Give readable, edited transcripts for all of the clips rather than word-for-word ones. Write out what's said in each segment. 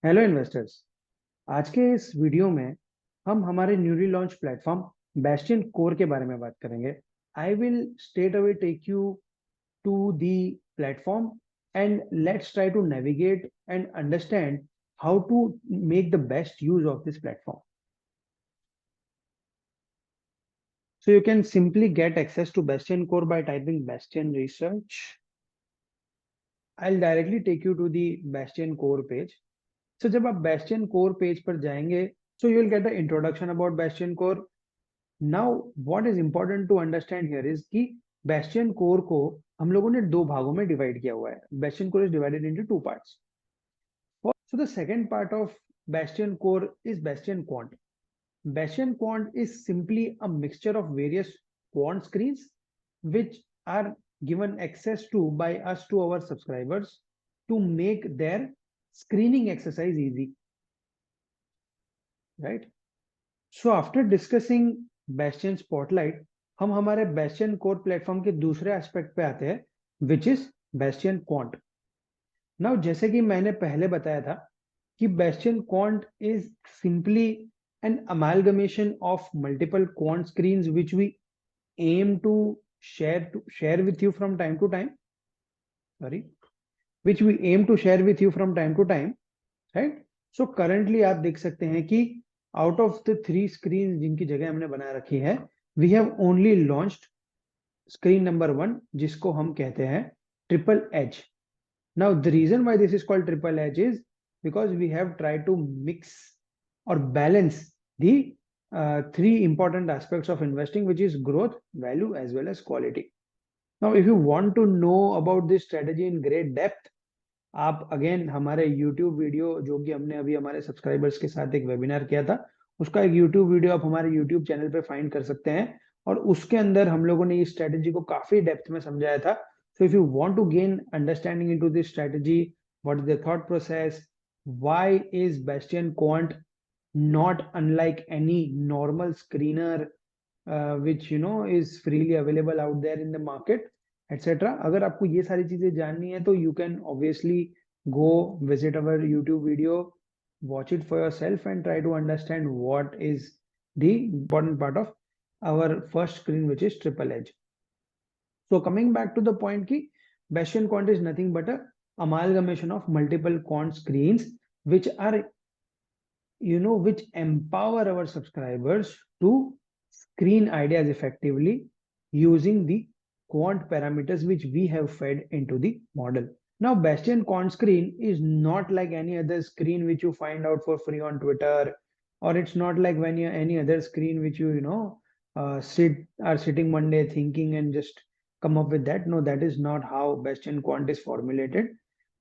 Hello investors. आज के इस वीडियो में हम हमारे न्यूली लॉन्च प्लेटफॉर्म बेस्टियन कोर के बारे में बात करेंगे। I will straight away take you to the platform and let's try to navigate and understand how to make the best use of this platform. So you can simply get access to Bastion Core by typing Bastion Research. I'll directly take you to the Bastion Core page. So जब आप Bastion Core page पर जाएंगे, so you will get the introduction about Bastion Core. Now what is important to understand here is कि Bastion Core को हम लोगों ने दो भागों में डिवाइड किया हुआ है. Bastion Core is divided into two parts. So the second part of Bastion Core is Bastion Quant. Bastion Quant is simply a mixture of various quant screens which are given access to by us to our subscribers to make their screening exercise easy, right? So after discussing Bastion Spotlight, हम हमारे Bastion Core platform के दूसरे aspect पे आते हैं which is Bastion Quant. Now जैसे कि मैंने पहले बताया था कि Bastion Quant is simply an amalgamation of multiple quant screens which we aim to share with you from time to time. Sorry, which we aim to share with you from time to time, right? So currently आप देख सकते हैं कि out of the 3 screens जिनकी जगह हमने बना रखी है, we have only launched screen number 1 जिसको हम कहते हैं Triple Edge. Now the reason why this is called Triple Edge is because we have tried to mix or balance the 3 important aspects of investing, which is growth, value, as well as quality. Now, if you want to know about this strategy in great depth, आप again हमारे YouTube video जो कि हमने अभी हमारे subscribers के साथ एक वेबिनार किया था, उसका एक YouTube वीडियो आप हमारे YouTube चैनल पे फाइंड कर सकते हैं और उसके अंदर हम लोगों ने इस स्ट्रेटेजी को काफी डेप्थ में समझाया था. So if you want to gain understanding into this strategy, what is the thought process, why is Bastion Quant not unlike any normal screener which is freely available out there in the market, etc. अगर आपको ये सारी चीजें जाननी है तो you can obviously go visit our YouTube video, watch it for yourself and try to understand what is the important part of our first screen, which is Triple Edge. So coming back to the point ki Bastion Quant is nothing but a amalgamation of multiple quant screens which are which empower our subscribers to screen ideas effectively using the quant parameters which we have fed into the model. Now, Bastion quant screen is not like any other screen which you find out for free on Twitter, or it's not like any other screen which are sitting one day thinking and just come up with that. No, that is not how Bastion quant is formulated.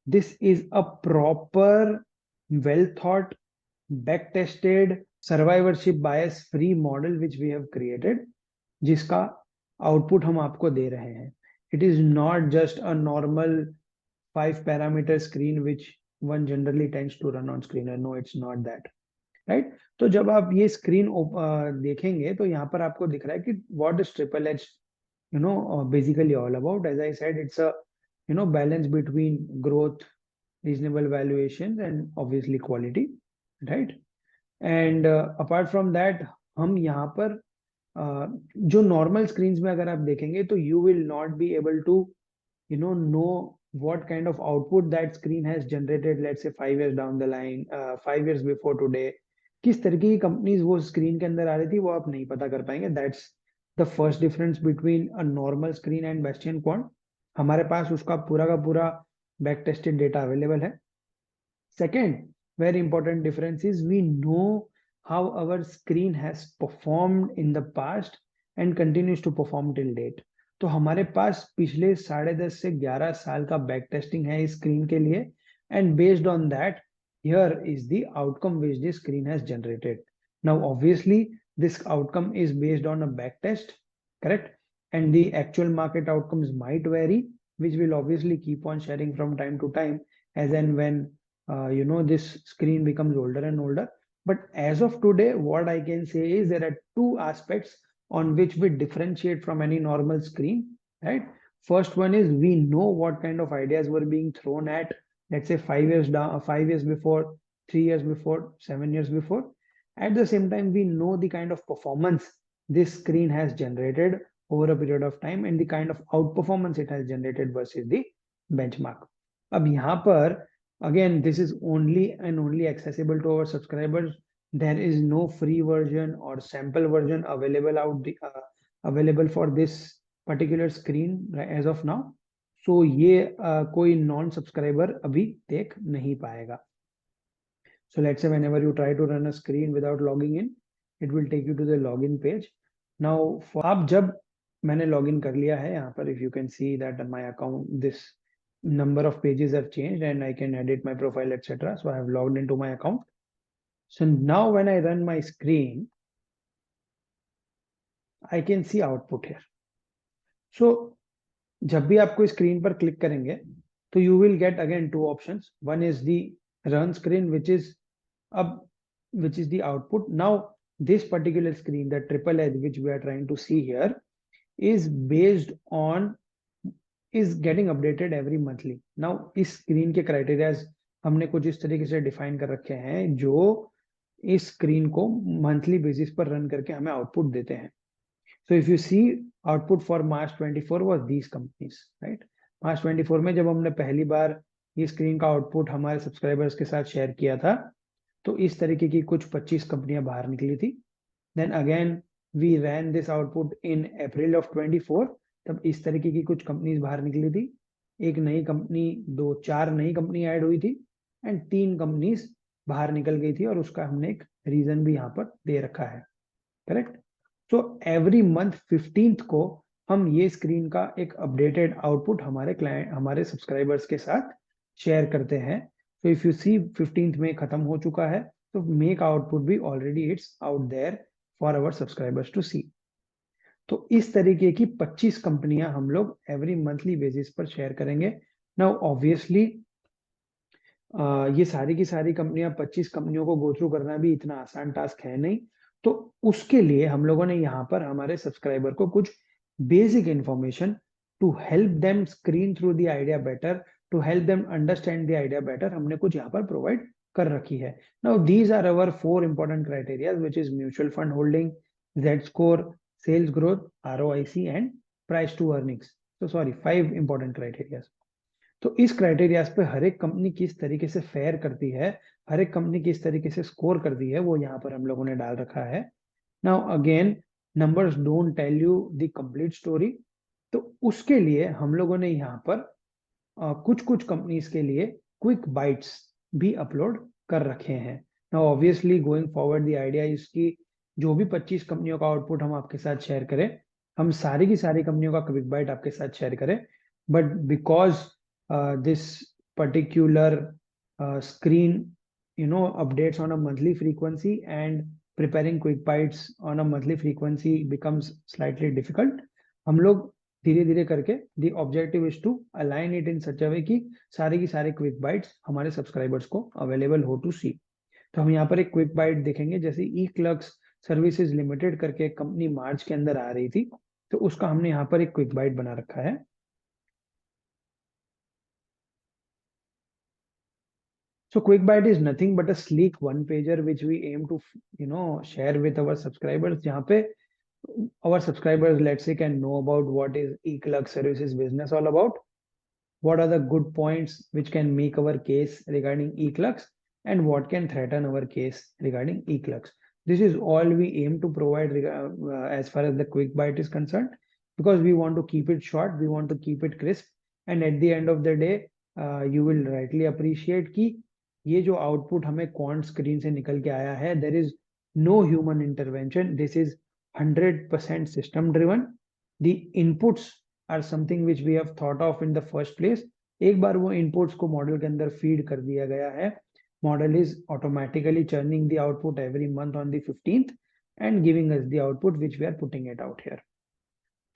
This is a proper, well thought, back tested, survivorship bias free model which we have created, जिसका output हम आपको दे रहे हैं. It is not just a normal 5 parameter screen which one generally tends to run on screener. No, it's not that, right? तो जब आप ये स्क्रीन देखेंगे तो यहाँ पर आपको दिख रहा है कि what is triple edge basically all about. As I said, it's a balance between growth, reasonable valuations, and obviously quality, right? And apart from that हम यहाँ पर जो नॉर्मल स्क्रीन्स में अगर आप देखेंगे तो you will not be able to know what kind of output that screen has generated, let's say 5 years down the line, 5 years before today. किस तरीके की कंपनीज वो स्क्रीन के अंदर आ रही थी वो आप नहीं पता कर पाएंगे. That's the first difference between a normal screen and Bastion Quant. हमारे पास उसका पूरा का पूरा बैक टेस्टेड डेटा अवेलेबल है. Second, very important difference is we know how our screen has performed in the past and continues to perform till date. तो हमारे पास पिछले 10.5 से 11 साल का बैक टेस्टिंग है इस स्क्रीन के लिए, and based on that, here is the outcome which this screen has generated. Now, obviously, this outcome is based on a back test, correct? And the actual market outcomes might vary, which will obviously keep on sharing from time to time as and when this screen becomes older and older. But as of today, what I can say is there are 2 aspects on which we differentiate from any normal screen, right? First one is we know what kind of ideas were being thrown at, let's say 5 years down, 5 years before, 3 years before, 7 years before. At the same time, we know the kind of performance this screen has generated over a period of time and the kind of outperformance it has generated versus the benchmark. अब यहाँ पर again, this is only and only accessible to our subscribers. There is no free version or sample version available for this particular screen as of now. So ये कोई non subscriber अभी देख नहीं पाएगा. So let's say whenever you try to run a screen without logging in, it will take you to the login page. Now, अब जब मैंने login कर लिया है यहाँ पर, if you can see that my account, this number of pages have changed and I can edit my profile, etc. So I have logged into my account. So now when I run my screen, I can see output here. So जब भी आपको screen पर click करेंगे, तो you will get again two options. One is the run screen, which is the output. Now this particular screen, the triple edge which we are trying to see here, is getting updated every monthly. Now इस screen के criteria हमने कुछ इस तरीके से define कर रखे हैं जो इस screen को monthly basis पर run करके हमें output देते हैं. So if you see, output for March 24 was these companies, right? March 24 में जब हमने पहली बार ये स्क्रीन का आउटपुट हमारे सब्सक्राइबर्स के साथ शेयर किया था, तो इस तरीके की कुछ 25 कंपनियां बाहर निकली थी. Then again we ran this output in April of 24. तब इस तरीके की कुछ कंपनीज बाहर निकली थी. एक नई कंपनी, 4 नई कंपनी ऐड हुई थी एंड 3 कंपनीज बाहर निकल गई थी और उसका हमने एक रीजन भी यहाँ पर दे रखा है. Correct. So every month 15th को हम ये स्क्रीन का एक अपडेटेड आउटपुट हमारे सब्सक्राइबर्स के साथ शेयर करते हैं. तो इफ यू सी 15th में खत्म हो चुका है, तो मेक आउटपुट भी already it's out there for our subscribers to see. तो इस तरीके की 25 कंपनियां हम लोग एवरी मंथली बेसिस पर शेयर करेंगे. नाउ ऑब्वियसली ये सारी की सारी कंपनियां 25 कंपनियों को गो थ्रू करना भी इतना आसान टास्क है नहीं. तो उसके लिए हम लोगों ने यहाँ पर हमारे सब्सक्राइबर को कुछ basic information to help them screen through the idea better, to help them understand the idea better, हमने कुछ यहाँ पर प्रोवाइड कर रखी है. Now these are our 4 important criteria, which is mutual fund holding, Z score, sales growth, ROIC and price to earnings. तो sorry, 5 important criteria. तो इस क्राइटेरिया पे हर एक कंपनी किस तरीके से फेयर करती है, हर एक कंपनी किस तरीके से स्कोर करती है, वो यहाँ पर हम लोगों ने डाल रखा है. Now again, numbers don't tell you the complete story. तो उसके लिए हम लोगों ने यहाँ पर कुछ कंपनीज के लिए क्विक बाइट्स भी अपलोड कर रखे हैं. Now obviously going forward the idea is कि जो भी 25 कंपनियों का आउटपुट हम आपके साथ शेयर करें, हम सारी की सारी कंपनियों का क्विक बाइट आपके साथ शेयर करें. But because this particular screen updates on a monthly frequency, and preparing quick bites on a monthly frequency becomes slightly difficult. हम लोग धीरे धीरे करके the objective is to align it in such a way कि सारे की सारे quick bites हमारे सब्सक्राइबर्स को available हो to see. तो हम यहाँ पर एक quick bite देखेंगे. जैसे eClerx सर्विसेज लिमिटेड करके कंपनी मार्च के अंदर आ रही थी, तो उसका हमने यहाँ पर एक क्विक बाइट बना रखा है. So QuickBite is nothing but a sleek one-pager which we aim to, share with our subscribers. जहाँ पे our subscribers, let's say, can know about what is eClerx services business all about, what are the good points which can make our case regarding eClerx, and what can threaten our case regarding eClerx. This is all we aim to provide as far as the QuickBite is concerned, because we want to keep it short, we want to keep it crisp, and at the end of the day, you will rightly appreciate कि ये जो output हमें quant screen से निकल के आया है, there is no human intervention, this is 100% system driven. The inputs are something which we have thought of in the first place. एक बार वो इनपुट्स को मॉडल के अंदर फीड कर दिया गया है, model is automatically churning the output every month on the 15th and giving us the output which we are putting it out here.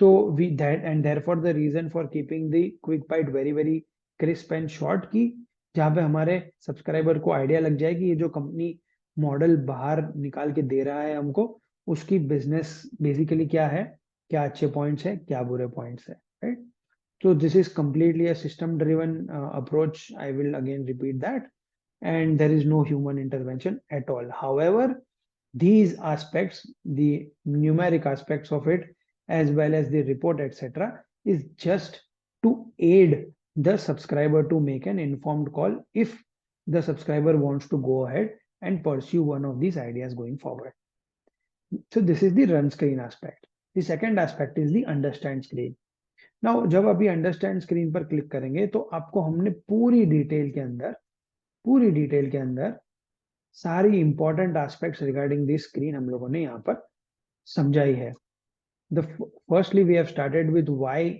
So therefore the reason for keeping the quick bite very very crisp and short की जहाँ पे हमारे subscriber को idea लग जाए कि ये जो कंपनी मॉडल बाहर निकाल के दे रहा है हमको, उसकी बिजनेस बेसिकली क्या है, क्या अच्छे पॉइंट्स है, क्या बुरे पॉइंट्स है, राइट. तो this is completely a system driven approach. I will again repeat that. and there is no human intervention at all. However, these aspects, the numeric aspects of it, as well as the report, etc., is just to aid the subscriber to make an informed call if the subscriber wants to go ahead and pursue one of these ideas going forward. So this is the run screen aspect. The second aspect is the understand screen. Now जब अभी understand screen पर click करेंगे तो आपको हमने पूरी detail के अंदर सारी important aspects regarding this screen हम लोगों ने यहाँ पर समझाई है. The firstly we have started with why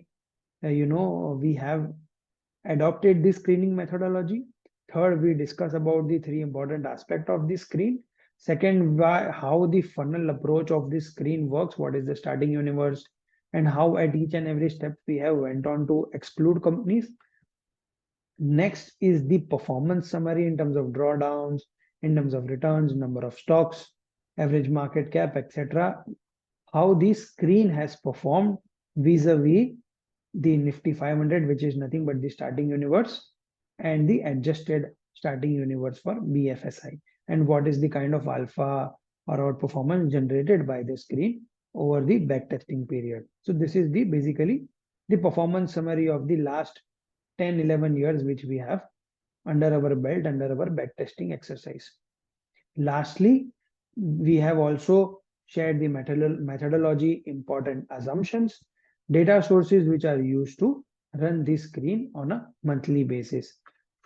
we have adopted this screening methodology. Third, we discuss about the three important aspects of the screen. Second, how the funnel approach of this screen works, what is the starting universe, and how at each and every step we have went on to exclude companies. Next is the performance summary in terms of drawdowns, in terms of returns, number of stocks, average market cap, etc. How the screen has performed vis-a-vis the Nifty 500, which is nothing but the starting universe, and the adjusted starting universe for BFSI, and what is the kind of alpha or outperformance generated by the screen over the backtesting period. So this is the basically the performance summary of the last 10-11 years which we have under our belt, under our backtesting exercise. Lastly, we have also shared the methodology, important assumptions, data sources which are used to run this screen on a monthly basis.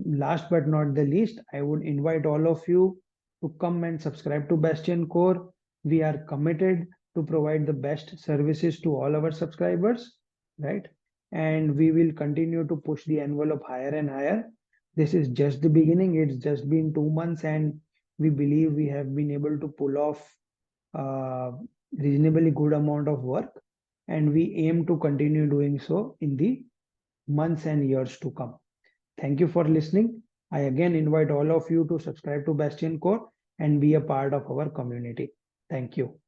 Last but not the least, I would invite all of you to come and subscribe to Bastion Core. We are committed to provide the best services to all our subscribers, right? And we will continue to push the envelope higher and higher. This is just the beginning. It's just been 2 months, and we believe we have been able to pull off reasonably good amount of work, and we aim to continue doing so in the months and years to come. Thank you for listening. I again invite all of you to subscribe to Bastion Core and be a part of our community. Thank you.